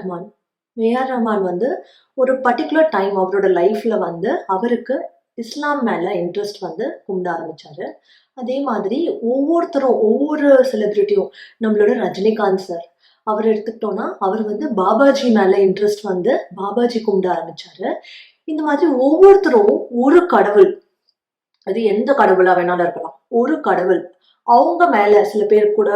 Rahman. AR Rahman வந்து ஒரு particular time அவரோட லைஃப்ல வந்து அவருக்கு இஸ்லாம் மேல இன்ட்ரெஸ்ட் வந்து கும்பிட ஆரம்பிச்சாரு. அதே மாதிரி ஒவ்வொருத்தரும் ஒவ்வொரு செலிபிரிட்டியும் நம்மளோட ரஜினிகாந்த் சார் அவர் எடுத்துக்கிட்டோம்னா அவர் வந்து பாபாஜி மேல இன்ட்ரெஸ்ட் வந்து பாபாஜி கும்பிட ஆரம்பிச்சாரு. இந்த மாதிரி ஒவ்வொருத்தரும் ஒரு கடவுள், அது எந்த கடவுளா வேணாலும் இருக்கலாம், ஒரு கடவுள் அவங்க மேல சில பேர் கூட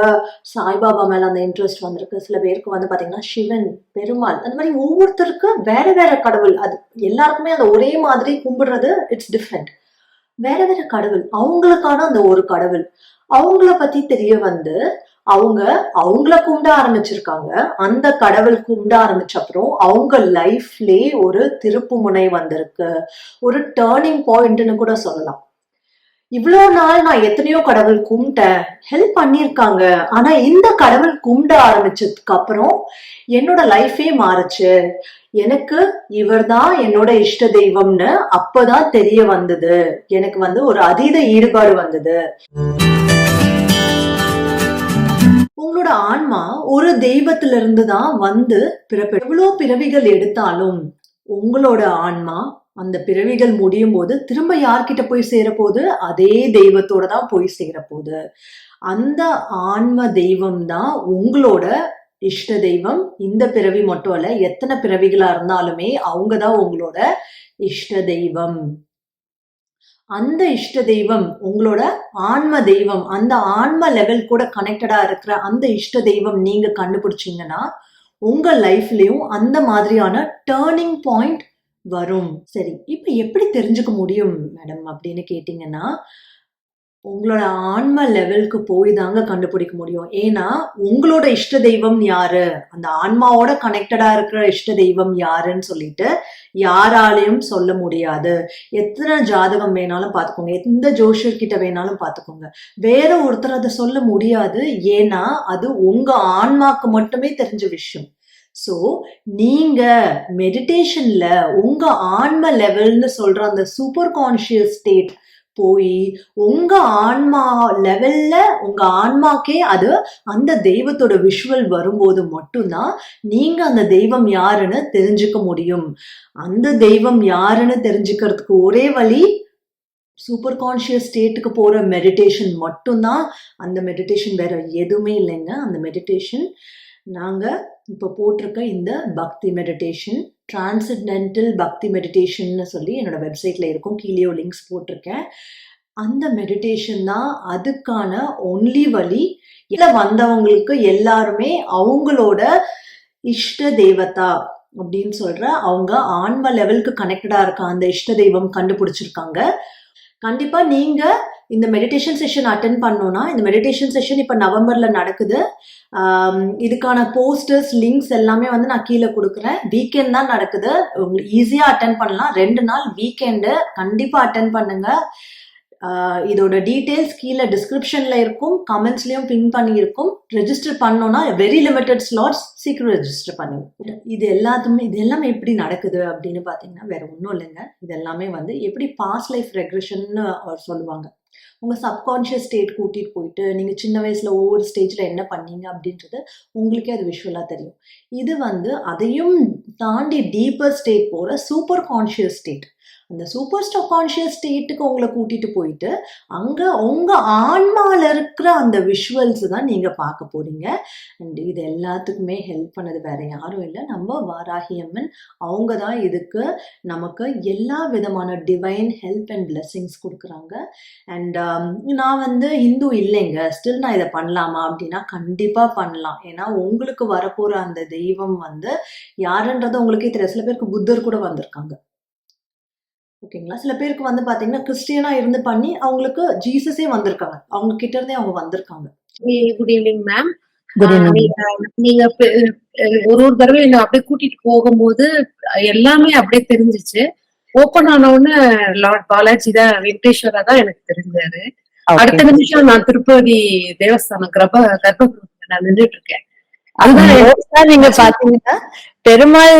சாய்பாபா மேல அந்த இன்ட்ரெஸ்ட் வந்திருக்கு. சில பேருக்கு வந்து பாத்தீங்கன்னா சிவன், பெருமாள், அந்த மாதிரி ஒவ்வொருத்தருக்கு வேற வேற கடவுள். அது எல்லாருக்குமே அந்த ஒரே மாதிரி கும்பிடுறது இட்ஸ் டிஃப்ரெண்ட். வேற வேற கடவுள், அவங்களுக்கான அந்த ஒரு கடவுள் அவங்கள பத்தி தெரிய வந்து அவங்க அவங்கள கும்பிட ஆரம்பிச்சிருக்காங்க. அந்த கடவுள் கும்பிட ஆரம்பிச்ச அப்புறம் அவங்க லைஃப்லயே ஒரு திருப்பு முனை வந்திருக்கு, ஒரு டேர்னிங் பாயிண்ட்னு கூட சொல்லலாம். இவ்வளோ நாள் நான் எத்தனையோ கடவுள் கும்பிட்டேன், ஹெல்ப் பண்ணியிருக்காங்க. ஆனா இந்த கடவுள் கும்பிட ஆரம்பிச்சதுக்கு அப்புறம் என்னோட லைஃபே மாறுச்சு. எனக்கு இவர்தான் என்னோட இஷ்ட தெய்வம்னு அப்பதான் தெரிய வந்தது. எனக்கு வந்து ஒரு அதீத ஈடுபாடு வந்தது. உங்களோட ஆன்மா ஒரு தெய்வத்துல இருந்துதான் வந்து பிறப்பு. எவ்வளோ பிறவிகள் எடுத்தாலும் உங்களோட ஆன்மா அந்த பிறவிகள் முடியும் போது திரும்ப யார்கிட்ட போய் சேரப்போகுது? அதே தெய்வத்தோட தான் போய் சேரப்போகுது. அந்த ஆன்ம தெய்வம் தான் உங்களோட இஷ்ட தெய்வம். இந்த பிறவி மட்டும் இல்ல, எத்தனை பிறவிகளா இருந்தாலுமே அவங்கதான் உங்களோட இஷ்ட தெய்வம். அந்த இஷ்ட தெய்வம் உங்களோட ஆன்ம தெய்வம். அந்த ஆன்ம லெவல் கூட கனெக்டடா இருக்கிற அந்த இஷ்ட தெய்வம் நீங்க கண்டுபிடிச்சீங்கன்னா உங்க லைஃப்லயும் அந்த மாதிரியான டேர்னிங் பாயிண்ட் வரும். சரி, இப்ப எப்படி தெரிஞ்சுக்க முடியும் மேடம் அப்படின்னு கேட்டீங்கன்னா, உங்களோட ஆன்ம லெவலுக்கு போய் தாங்க கண்டுபிடிக்க முடியும். ஏன்னா உங்களோட இஷ்ட தெய்வம் யாரு, அந்த ஆன்மாவோட கனெக்டடா இருக்கிற இஷ்ட தெய்வம் யாருன்னு சொல்லிட்டு யாராலையும் சொல்ல முடியாது. எத்தனை ஜாதகம் வேணாலும் பார்த்துக்கோங்க, எந்த ஜோஷர் கிட்ட வேணாலும் பார்த்துக்கோங்க, வேற ஒருத்தர் அதை சொல்ல முடியாது. ஏன்னா அது உங்க ஆன்மாக்கு மட்டுமே தெரிஞ்ச விஷயம். ஸோ நீங்க மெடிடேஷன்ல உங்க ஆன்ம லெவல்னு சொல்ற அந்த சூப்பர் கான்ஷியஸ் ஸ்டேட் போய் உங்க ஆன்மா லெவல்ல உங்க ஆன்மாக்கே அது அந்த தெய்வத்தோட விஷுவல் வரும்போது மட்டும்தான் நீங்க அந்த தெய்வம் யாருன்னு தெரிஞ்சுக்க முடியும். அந்த தெய்வம் யாருன்னு தெரிஞ்சுக்கிறதுக்கு ஒரே வழி சூப்பர் கான்ஷியஸ் ஸ்டேட்டுக்கு போற மெடிடேஷன் மட்டும்தான். அந்த மெடிடேஷன் வேற எதுவுமே இல்லைங்க. அந்த மெடிடேஷன் நாங்க இப்ப போட்டிருக்க இந்த பக்தி மெடிடேஷன், டிரான்சென்டென்டல் பக்தி மெடிடேஷன் சொல்லி என்னோட வெப்சைட்ல இருக்கும், கீழே லிங்க்ஸ் போட்டிருக்கேன். அந்த மெடிடேஷன் தான் அதுக்கான ஒன்லி வழி. இதுல வந்தவங்களுக்கு எல்லாருமே அவங்களோட இஷ்ட தேவதா அப்படின்னு சொல்ற அவங்க ஆன்ம லெவலுக்கு கனெக்டடா இருக்க அந்த இஷ்ட தெய்வம் கண்டுபிடிச்சிருக்காங்க. கண்டிப்பா நீங்க இந்த மெடிடேஷன் செஷன் அட்டென்ட் பண்ணோம்னா, இந்த மெடிடேஷன் செஷன் இப்ப நவம்பர்ல நடக்குது. இதுக்கான போஸ்டர்ஸ் லிங்க்ஸ் எல்லாமே வந்து நான் கீழே கொடுக்குறேன். வீக்கெண்ட் தான் நடக்குது, உங்களுக்கு ஈஸியா அட்டென்ட் பண்ணலாம். 2 நாள் வீக்கெண்டு, கண்டிப்பா அட்டென்ட் பண்ணுங்க. இதோட டீடைல்ஸ் கீழே டிஸ்கிரிப்ஷன்ல இருக்கும், கமெண்ட்ஸ்லயும் பின் பண்ணியிருக்கும். ரெஜிஸ்டர் பண்ணோம்னா வெரி லிமிட்டட் ஸ்லாட்ஸ், சீக்கிரம் ரெஜிஸ்டர் பண்ணுங்க. இது எல்லாமே எப்படி நடக்குது அப்படின்னு பாத்தீங்கன்னா வேற ஒன்றும் இல்லைங்க. இது எல்லாமே வந்து எப்படி பாஸ்ட் லைஃப் ரெக்ரெஷன் சொல்லுவாங்க. உங்க சப்கான்ஷியஸ் ஸ்டேட் கூட்டிட்டு போயிட்டு நீங்க சின்ன வயசுல ஒவ்வொரு ஸ்டேஜ்ல என்ன பண்ணீங்க அப்படின்றது உங்களுக்கே அது விஷுவலா தெரியும். இது வந்து அதையும் தாண்டி டீப்பர் ஸ்டேட் போற சூப்பர் கான்ஷியஸ் ஸ்டேட். அந்த சூப்பர் கான்ஷியஸ் ஸ்டேட்டுக்கு உங்களை கூட்டிட்டு போயிட்டு அங்க உங்க ஆன்மால இருக்கிற அந்த விஷுவல்ஸ் தான் நீங்க பார்க்க போறீங்க. அண்ட் இது எல்லாத்துக்குமே ஹெல்ப் பண்ணது வேற யாரும் இல்லை, நம்ம வாராகி அம்மன். அவங்க தான் இதுக்கு நமக்கு எல்லா விதமான டிவைன் ஹெல்ப் அண்ட் பிளெஸிங்ஸ் கொடுக்குறாங்க. அண்ட் நான் வந்து ஹிந்து இல்லைங்க, ஸ்டில் நான் இதை பண்ணலாமா அப்படின்னா கண்டிப்பா பண்ணலாம். ஏன்னா உங்களுக்கு வரப்போற அந்த தெய்வம் வந்து யாருன்றது உங்களுக்கே தெரியும். சில பேருக்கு புத்தர் கூட வந்திருக்காங்க, ஓகேங்களா. சில பேருக்கு வந்து பாத்தீங்கன்னா கிறிஸ்டியனா இருந்து பண்ணி அவங்களுக்கு ஜீசஸே வந்திருக்காங்க, அவங்க கிட்ட இருந்தே அவங்க வந்திருக்காங்க. Good evening ma'am. நீங்க ஒரு தடவை என்ன அப்படியே கூட்டிட்டு போகும்போது எல்லாமே அப்படியே தெரிஞ்சிச்சு. ஓப்பன் ஆன உடனே லார்ட் பாலாஜி தான், வெங்கடேஸ்வரா தான் எனக்கு தெரிஞ்சாரு. அடுத்த நிமிஷம் நான் திருப்பதி தேவஸ்தானம் கர்ப்பகிரகத்துல நான் நின்றுட்டு இருக்கேன். அதுதான் நீங்க பாத்தீங்கன்னா பெருமாள்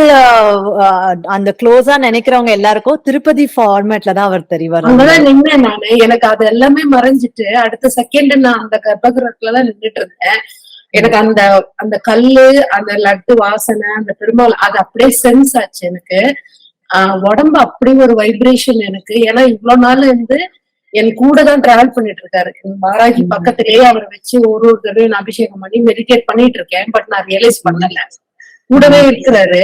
அந்த க்ளோஸா நினைக்கிறவங்க எல்லாருக்கும் திருப்பதி ஃபார்மேட்ல தான் அவர் தெரிவார். அங்கதான் நின்னேன் நானு. எனக்கு அது எல்லாமே மறைஞ்சிட்டு அடுத்த செகண்ட் நான் அந்த கர்ப்பகிரகத்துல தான் நின்றுட்டு இருந்தேன். எனக்கு அந்த அந்த கல்லு, அந்த லட்டு வாசனை, அந்த பெருமாள் அது அப்படியே சென்ஸ் ஆச்சு எனக்கு. உடம்பு அப்படி ஒரு வைப்ரேஷன் எனக்கு. ஏன்னா இவ்வளவு நாள் இருந்து என் கூட தான் டிராவல் பண்ணிட்டு இருக்காரு. வாராகி பக்கத்திலேயே அவரை வச்சு ஒரு தடவை நான் அபிஷேகம் பண்ணி மெடிடேட் பண்ணிட்டு இருக்கேன். பட் நான் ரியலைஸ் பண்ணல. கூடவே இருக்கிறாரு.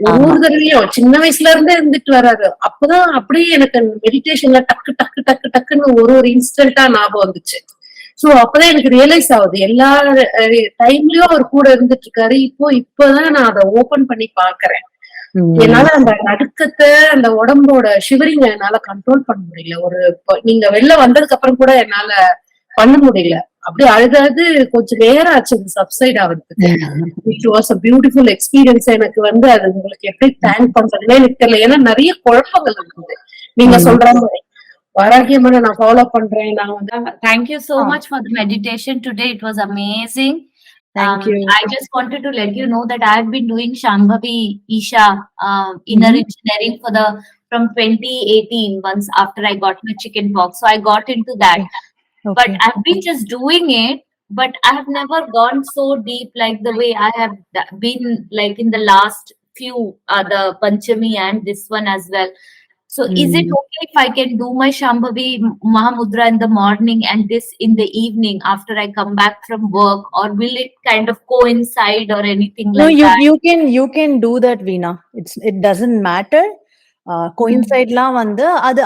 ஒரு தடவையும் சின்ன வயசுல இருந்தே இருந்துட்டு வர்றாரு. அப்பதான் அப்படியே எனக்கு மெடிடேஷன்ல டக்கு டக்கு டக்கு டக்குன்னு ஒரு இன்ஸ்டன்டா ஞாபகம் வந்துச்சு. சோ அப்பதான் எனக்கு ரியலைஸ் ஆகுது எல்லா டைம்லயும் அவர் கூட இருந்துட்டு இருக்காரு. இப்பதான் நான் அதை ஓபன் பண்ணி பாக்குறேன். என்னால அந்த நடுக்கத்தை, அந்த உடம்போட ஷிவரிங் என்னால கண்ட்ரோல் பண்ண முடியல. நீங்க வெளில வந்ததுக்கு அப்புறம் கூட என்னால பண்ண முடியல. அப்படியே அழுதாவது கொஞ்சம் நேரம் ஆச்சு சப்சைட் ஆகுறதுக்கு. It was a beautiful experience. எனக்கு அது உங்களுக்கு எப்படி தேங்க் பண்றதுன்னு எனக்கு தெரியல. ஏன்னா நிறைய குழப்பங்கள் இருக்குது. நீங்க சொல்ற மாதிரி வாராகி அம்மனை நான் ஃபாலோ பண்றேன். நான் வந்து Thank you so much for the meditation today. It was amazing. Thank you. I just wanted to let you know that I have been doing Shambhavi Isha inner engineering from 2018, once after I got my chicken pox. So I got into that. Okay. But I've been just doing it, but I have never gone so deep like the way I have been like in the last few, the Panchami and this one as well. So is it okay if I can do my Shambhavi Mahamudra in the morning and this in the evening after I come back from work, or will it kind of coincide or anything No, like that? you can do that, Veena. It doesn't matter. Coincideலாம் வந்து அது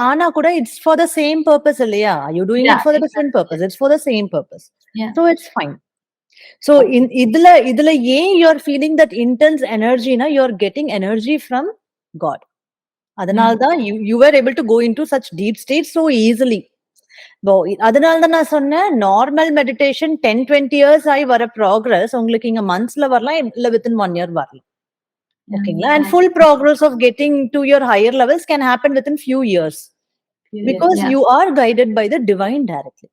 ஆனா கூட it's for the same purpose இல்லையா? You doing it for the same purpose. It's for the same purpose. Yeah. So it's fine. So இதுல ஏன் you're feeling that intense energy na, you're getting energy from God. அதனால்தான் you were able to go into such deep states so easily. அதனால்தான் நான் சொன்னேன் normal meditation 10-20 years ஆகி வர progress உங்களுக்கு இங்க மந்த்ஸ்ல வரலாம், இல்ல வித்தின் 1 year வரலாம். ஓகேங்களா? And full progress of getting to your higher levels can happen within few years because you are guided by the divine directly.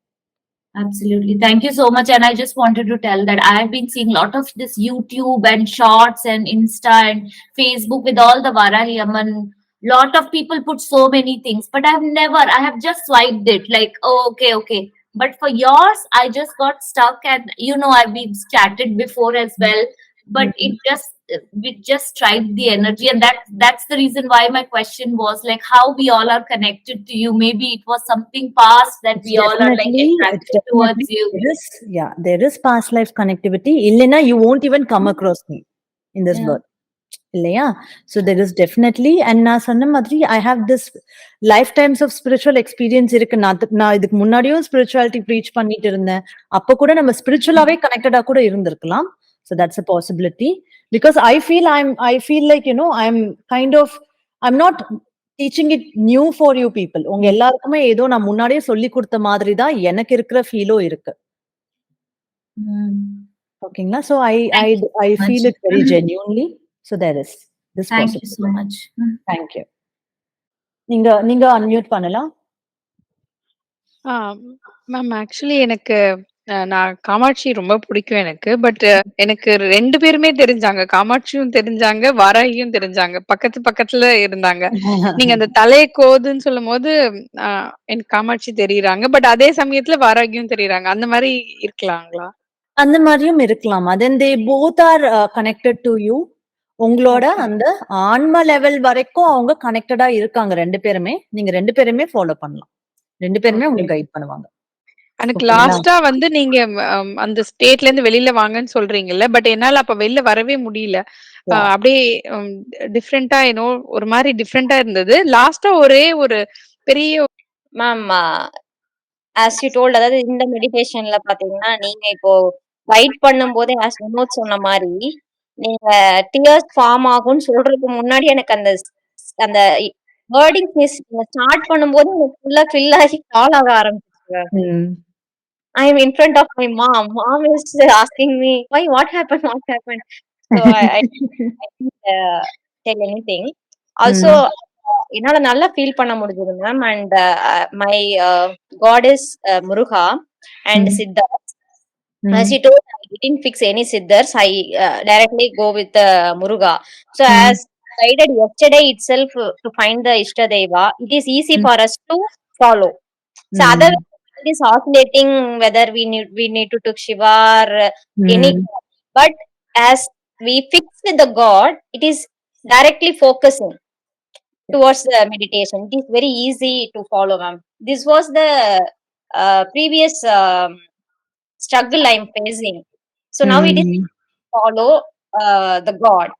Absolutely. Thank you so much. And I just wanted to tell that I have been seeing a lot of this YouTube and shorts and Insta and Facebook with all the Varahi Amman. Lot of people put so many things, but I have just swiped it like, oh, okay. But for yours, I just got stuck, and we've chatted before as well, but we just tried the energy, and that's the reason why my question was like how we all are connected to you. Maybe it was something past that we all are like attracted towards you. There is past life connectivity. Illena, you won't even come across me in this birth. இல்லையா? So there is definitely, and நான் சொன்ன மாதிரி I have this lifetimes of spiritual experience இருக்கு. நான் இதுக்கு முன்னாடியும் spirituality preach பண்ணிட்டு இருந்தேன். அப்ப கூட நம்ம spiritualaவே connected-ஆ கூட இருந்திருக்கலாம். So that's a possibility, because I feel like I'm not teaching it new for you people. உங்க எல்லாருக்குமே ஏதோ நான் முன்னாடியே சொல்லி கொடுத்த மாதிரி தான் எனக்கு இருக்கிற ஃபீலோ இருக்கு. ஓகேங்களா? So I feel it very genuinely. So there is this. Thank you so much. Thank you. நீங்க unmute பண்ணலாம். மேம் ஆக்சுவலி எனக்கு நான் காமாட்சி ரொம்ப பிடிக்கும் எனக்கு. பட் எனக்கு 2 பேருமே தெரிஞ்சாங்க. காமாட்சியும் தெரிஞ்சாங்க, வாராகியும் தெரிஞ்சாங்க. பக்கத்துல இருந்தாங்க. நீங்க அந்த தலையை கோதுன்னு சொல்லும்போது எனக்கு காமாட்சி தெரியுறாங்க. பட் அதே சமயத்துல வாராகியும் தெரியுறாங்க. அந்த மாதிரி இருக்கலாங்களா? அந்த மாதிரியும் இருக்கலாம். then they both are connected to you. உங்களோட அந்த ஆன்ம லெவல் வரைக்கும் அவங்க கனெக்டடா இருக்காங்க 2 பேருமே. நீங்க 2 பேருமே ஃபாலோ பண்ணலாம். 2 பேருமே உங்களுக்கு கைட் பண்ணுவாங்க. எனக்கு லாஸ்டா வந்து நீங்க அந்த ஸ்டேட்ல இருந்து வெளியில வாங்கன்னு சொல்றீங்கல்ல, பட் என்னால அப்ப வெளில வரவே முடியல. அப்படியே டிஃபரெண்டா ஒரு மாதிரி டிஃபரெண்டா இருந்தது. லாஸ்டா ஒரே ஒரு பெரிய மேம் as you told, அதாவது இந்த மெடிடேஷன்ல பாத்தீங்கன்னா நீங்க இப்போ கைட் பண்ணும் போதே as வினோத் சொன்ன மாதிரி நீங்க டியர்ஸ் ஃபார்ம் ஆகும்னு சொல்றதுக்கு முன்னாடி எனக்கு அந்த வேர்டிங் ஸ்டார்ட் பண்ணும்போது எனக்கு ஃபுல்லா ஃபில் ஆகி கால் ஆக ஆரம்பிச்சிச்சு. I am in front of my mom. Mom is asking me, why, what happened? So I didn't tell anything. Also, என்னால நல்லா ஃபீல் பண்ண முடிஞ்சது ma'am. And my God is Muruga and Siddhar. She told I didn't fix any Siddhars. I directly go with Muruga. So as guided yesterday itself to find the Ishtadeva, it is easy for us to follow. So other it is oscillating whether we need to took Shiva or any, but as we fix with the God, it is directly focusing towards the meditation. It is very easy to follow, ma'am. This was the previous struggle I'm facing. So now it is follow the God.